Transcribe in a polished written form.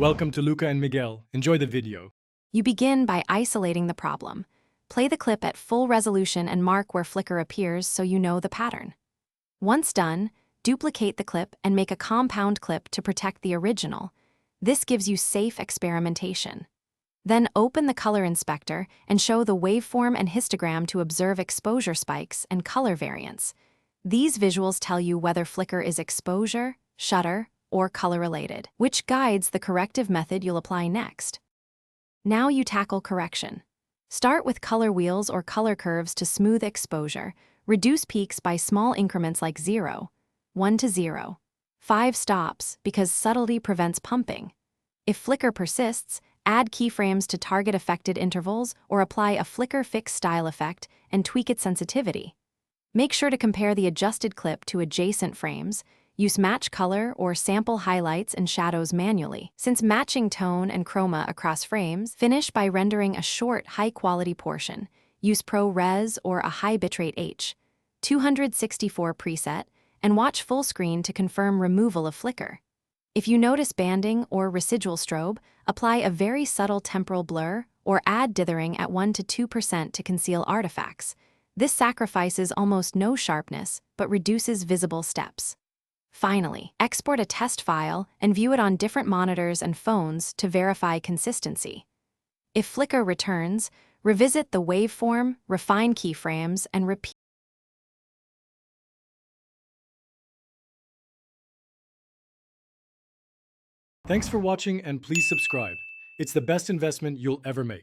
Welcome to Luca and Miguel. Enjoy the video. You begin by isolating the problem. Play the clip at full resolution and mark where flicker appears so you know the pattern. Once done, duplicate the clip and make a compound clip to protect the original. This gives you safe experimentation. Then open the color inspector and show the waveform and histogram to observe exposure spikes and color variance. These visuals tell you whether flicker is exposure, shutter, or color-related, which guides the corrective method you'll apply next. Now you tackle correction. Start with color wheels or color curves to smooth exposure. Reduce peaks by small increments like 0, 1 to 0, 5 stops because subtlety prevents pumping. If flicker persists, add keyframes to target affected intervals or apply a flicker fix style effect and tweak its sensitivity. Make sure to compare the adjusted clip to adjacent frames. Use match color or sample highlights and shadows manually. Since matching tone and chroma across frames, finish by rendering a short, high-quality portion. Use ProRes or a high bitrate H, 264 preset, and watch full screen to confirm removal of flicker. If you notice banding or residual strobe, apply a very subtle temporal blur or add dithering at 1 to 2% to conceal artifacts. This sacrifices almost no sharpness, but reduces visible steps. Finally, export a test file and view it on different monitors and phones to verify consistency. If flicker returns, revisit the waveform, refine keyframes, and repeat. Thanks for watching and please subscribe. It's the best investment you'll ever make.